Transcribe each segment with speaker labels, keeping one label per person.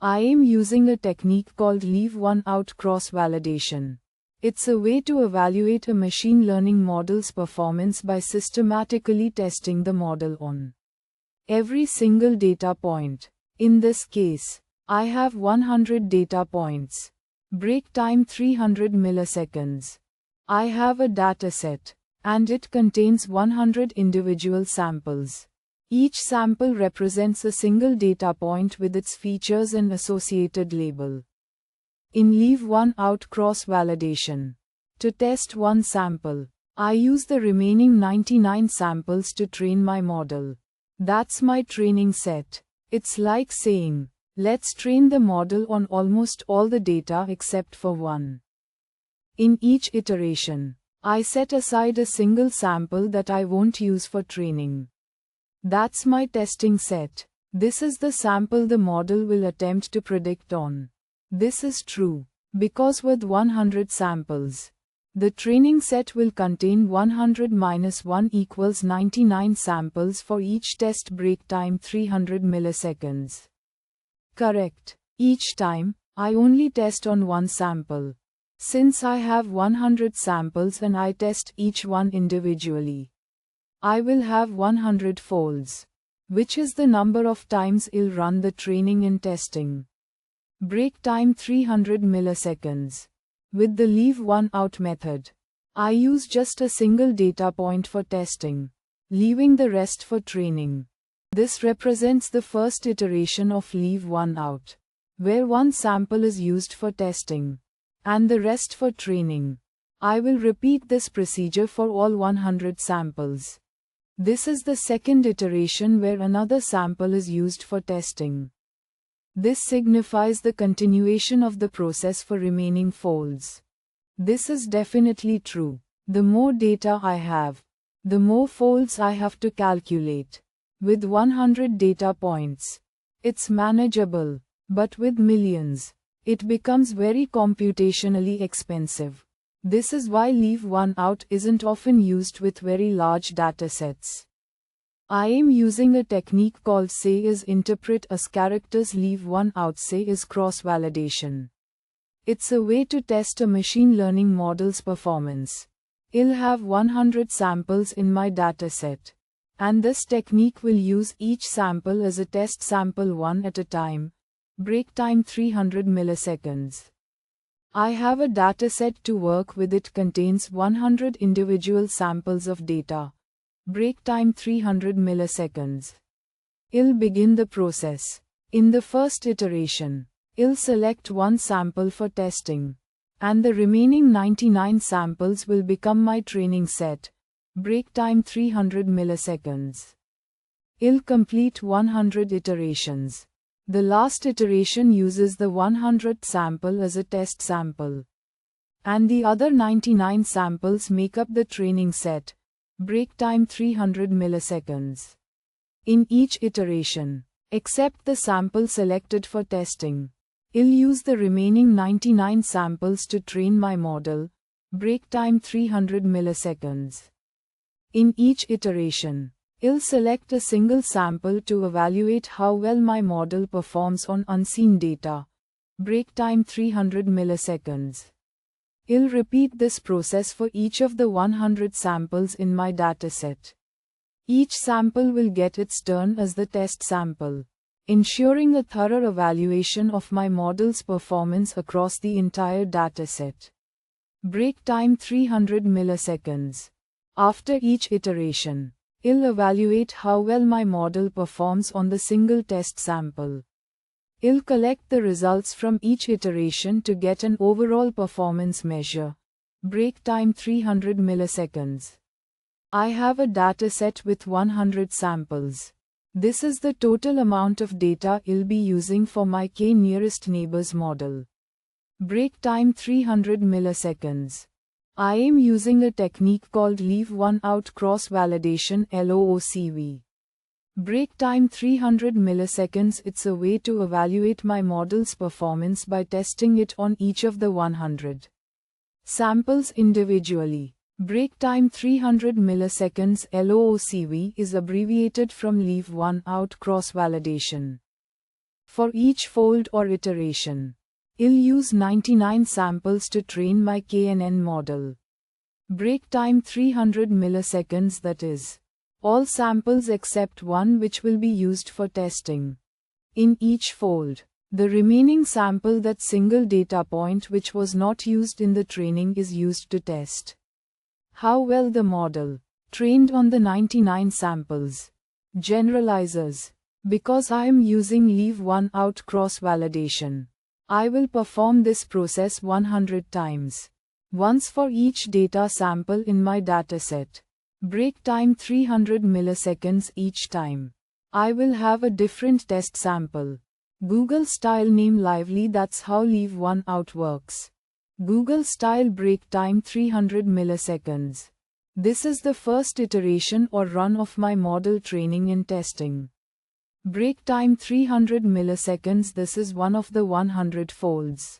Speaker 1: I am using a technique called LeaveOneOut cross-validation. It's a way to evaluate a machine learning model's performance by systematically testing the model on every single data point. In this case, I have 100 data points. Break time 300 milliseconds. I have a dataset, and it contains 100 individual samples. Each sample represents a single data point with its features and associated label. In LeaveOneOut cross-validation, to test one sample, I use the remaining 99 samples to train my model. That's my training set. It's like saying, let's train the model on almost all the data except for one. In each iteration, I set aside a single sample that I won't use for training. That's my testing set. This is the sample the model will attempt to predict on. This is true, because with 100 samples, the training set will contain 100 minus 1 equals 99 samples for each test break time 300 milliseconds. Correct. Each time, I only test on one sample. Since I have 100 samples and I test each one individually, I will have 100 folds, which is the number of times I'll run the training and testing. Break time 300 milliseconds. With the LeaveOneOut method, I use just a single data point for testing, leaving the rest for training. This represents the first iteration of LeaveOneOut, where one sample is used for testing, and the rest for training. I will repeat this procedure for all 100 samples. This is the second iteration where another sample is used for testing. This signifies the continuation of the process for remaining folds. This is definitely true. The more data I have, the more folds I have to calculate. With 100 data points, it's manageable, but with millions, it becomes very computationally expensive. This is why LeaveOneOut isn't often used with very large datasets. I am using a technique called say is interpret as characters. LeaveOneOut say is cross-validation. It's a way to test a machine learning model's performance. I'll have 100 samples in my dataset, and this technique will use each sample as a test sample one at a time. Break time 300 milliseconds. I have a dataset to work with. It contains 100 individual samples of data. Break time 300 milliseconds. I'll begin the process. In the first iteration, I'll select one sample for testing, and the remaining 99 samples will become my training set. Break time 300 milliseconds. I'll complete 100 iterations. The last iteration uses the 100th sample as a test sample, and the other 99 samples make up the training set. Break time 300 milliseconds. In each iteration, except the sample selected for testing, I'll use the remaining 99 samples to train my model. Break time 300 milliseconds. In each iteration, I'll select a single sample to evaluate how well my model performs on unseen data. Break time 300 milliseconds. I'll repeat this process for each of the 100 samples in my dataset. Each sample will get its turn as the test sample, ensuring a thorough evaluation of my model's performance across the entire dataset. Break time 300 milliseconds. After each iteration, I'll evaluate how well my model performs on the single test sample. I'll collect the results from each iteration to get an overall performance measure. Break time 300 milliseconds. I have a dataset with 100 samples. This is the total amount of data I'll be using for my k-nearest neighbors model. Break time 300 milliseconds. I am using a technique called LeaveOneOut cross-validation (LOOCV). Break time 300 milliseconds. It's a way to evaluate my model's performance by testing it on each of the 100 samples individually. Break time 300 milliseconds (LOOCV) is abbreviated from LeaveOneOut cross-validation. For each fold or iteration, I'll use 99 samples to train my KNN model. Break time 300 milliseconds, that is, all samples except one which will be used for testing. In each fold, the remaining sample, that single data point which was not used in the training, is used to test how well the model, trained on the 99 samples, generalizes. Because I am using LeaveOneOut cross-validation, I will perform this process 100 times. Once for each data sample in my dataset. Break time 300 milliseconds each time. I will have a different test sample. Google style name lively, that's how LeaveOneOut works. Google style break time 300 milliseconds. This is the first iteration or run of my model training and testing. Break time 300 milliseconds, this is one of the 100 folds.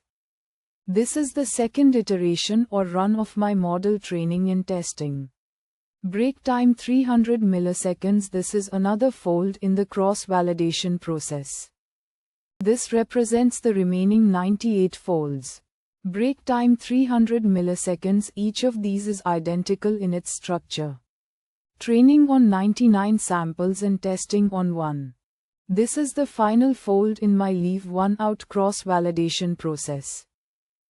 Speaker 1: This is the second iteration or run of my model training and testing. Break time 300 milliseconds, this is another fold in the cross-validation process. This represents the remaining 98 folds. Break time 300 milliseconds, each of these is identical in its structure. Training on 99 samples and testing on 1. This is the final fold in my LeaveOneOut cross-validation process.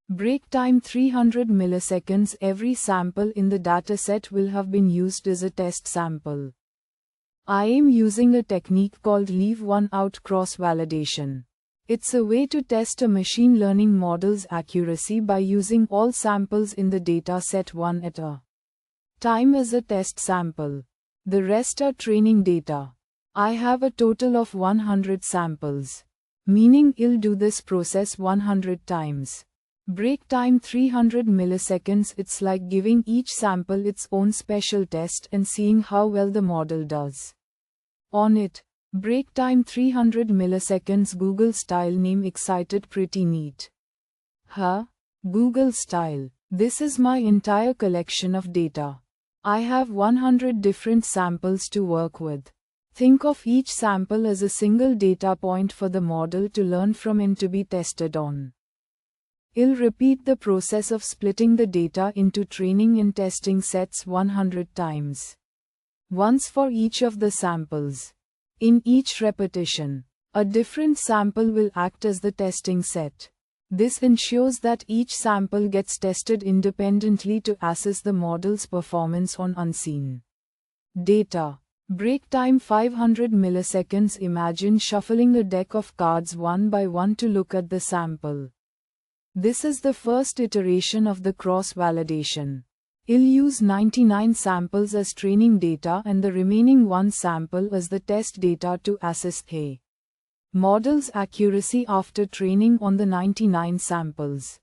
Speaker 1: Break time 300 milliseconds, every sample in the dataset will have been used as a test sample. I am using a technique called LeaveOneOut cross-validation. It's a way to test a machine learning model's accuracy by using all samples in the dataset one at a time as a test sample. The rest are training data. I have a total of 100 samples, meaning I'll do this process 100 times. Break time 300 milliseconds, it's like giving each sample its own special test and seeing how well the model does on it. Break time 300 milliseconds, Google style name excited, pretty neat. Google style. This is my entire collection of data. I have 100 different samples to work with. Think of each sample as a single data point for the model to learn from and to be tested on. I'll repeat the process of splitting the data into training and testing sets 100 times. Once for each of the samples. In each repetition, a different sample will act as the testing set. This ensures that each sample gets tested independently to assess the model's performance on unseen data. Break time 500 milliseconds, imagine shuffling a deck of cards one by one to look at the sample. This is the first iteration of the cross-validation. I'll use 99 samples as training data and the remaining one sample as the test data to assess the model's accuracy after training on the 99 samples.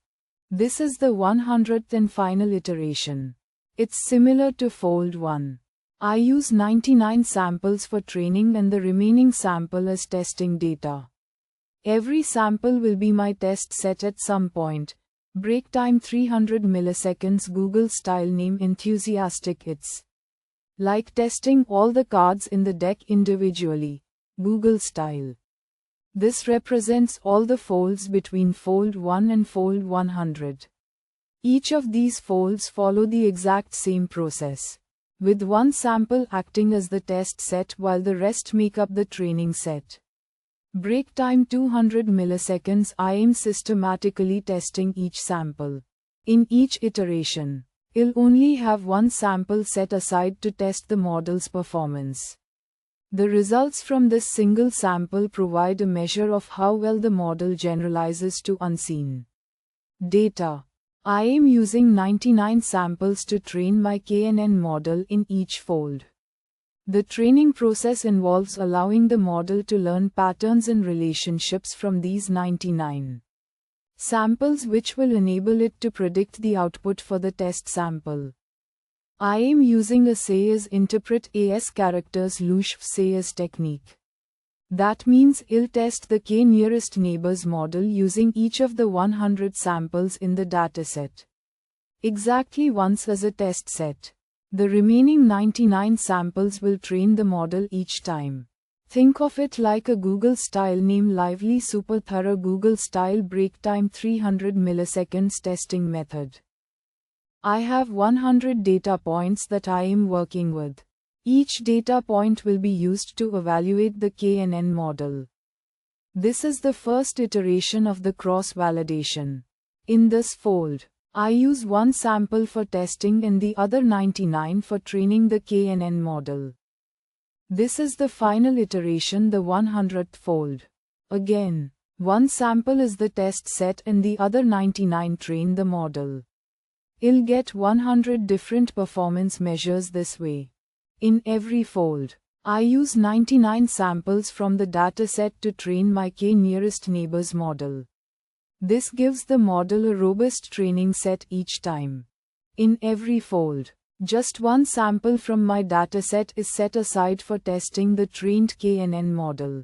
Speaker 1: This is the 100th and final iteration. It's similar to fold 1. I use 99 samples for training and the remaining sample as testing data. Every sample will be my test set at some point. Break time 300 milliseconds, Google style name enthusiastic, it's like testing all the cards in the deck individually. Google style. This represents all the folds between fold 1 and fold 100. Each of these folds follow the exact same process, with one sample acting as the test set while the rest make up the training set. Break time 200 milliseconds, I am systematically testing each sample. In each iteration, I'll only have one sample set aside to test the model's performance. The results from this single sample provide a measure of how well the model generalizes to unseen data. I am using 99 samples to train my KNN model in each fold. The training process involves allowing the model to learn patterns and relationships from these 99 samples, which will enable it to predict the output for the test sample. I am using a say as interpret as characters Lush say as technique. That means I'll test the k nearest neighbors model using each of the 100 samples in the dataset exactly once as a test set. The remaining 99 samples will train the model each time. Think of it like a Google-style name lively super thorough Google-style break time 300 milliseconds testing method. I have 100 data points that I am working with. Each data point will be used to evaluate the KNN model. This is the first iteration of the cross-validation. In this fold, I use one sample for testing and the other 99 for training the KNN model. This is the final iteration, the 100th fold. Again, one sample is the test set and the other 99 train the model. I'll get 100 different performance measures this way. In every fold, I use 99 samples from the dataset to train my k-nearest neighbors model. This gives the model a robust training set each time. In every fold, just one sample from my dataset is set aside for testing the trained KNN model.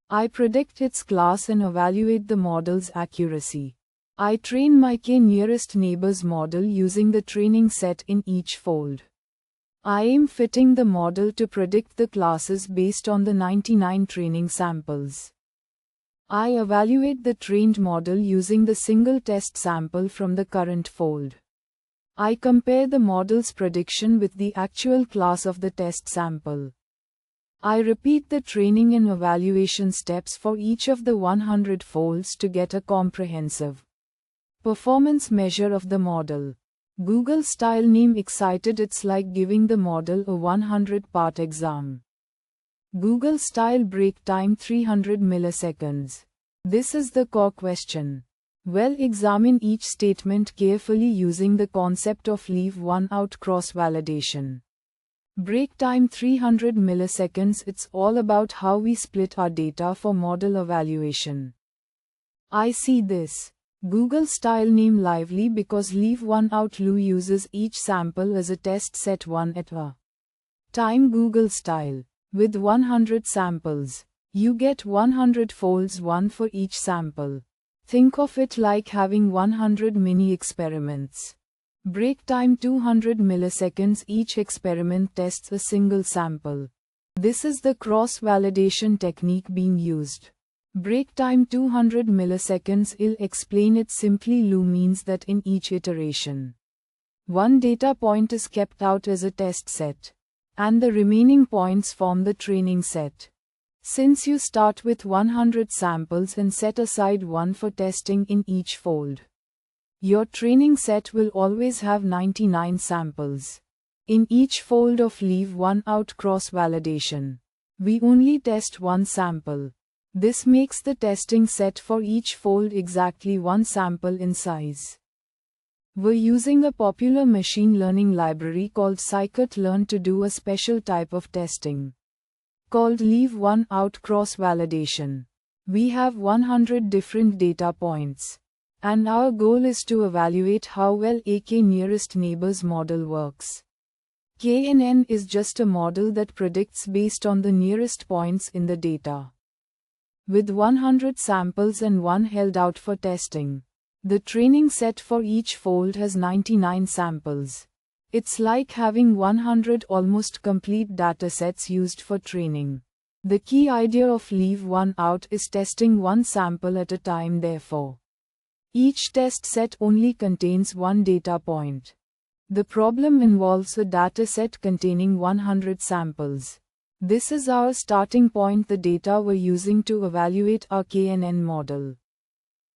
Speaker 1: I predict its class and evaluate the model's accuracy. I train my k-nearest neighbors model using the training set in each fold. I am fitting the model to predict the classes based on the 99 training samples. I evaluate the trained model using the single test sample from the current fold. I compare the model's prediction with the actual class of the test sample. I repeat the training and evaluation steps for each of the 100 folds to get a comprehensive performance measure of the model. Google style name excited. It's like giving the model a 100-part exam. Google style break time 300 milliseconds. This is the core question. Well, examine each statement carefully using the concept of LeaveOneOut cross-validation. Break time 300 milliseconds. It's all about how we split our data for model evaluation. I see this Google style name lively because LeaveOneOut uses each sample as a test set one at a time. Google style. With 100 samples, you get 100 folds, one for each sample. Think of it like having 100 mini experiments. Break time 200 milliseconds. Each experiment tests a single sample. This is the cross-validation technique being used. Break time 200 milliseconds. I'll explain it simply. Means that in each iteration, one data point is kept out as a test set, and the remaining points form the training set. Since you start with 100 samples and set aside one for testing in each fold, your training set will always have 99 samples. In each fold of LeaveOneOut cross-validation, we only test one sample. This makes the testing set for each fold exactly one sample in size. We're using a popular machine learning library called Sklearn to do a special type of testing called LeaveOneOut cross-validation. We have 100 different data points, and our goal is to evaluate how well a k-nearest neighbors model works. KNN is just a model that predicts based on the nearest points in the data. With 100 samples and one held out for testing, the training set for each fold has 99 samples. It's like having 100 almost complete datasets used for training. The key idea of LeaveOneOut is testing one sample at a time. Therefore, each test set only contains one data point. The problem involves a dataset containing 100 samples. This is our starting point, the data we're using to evaluate our KNN model.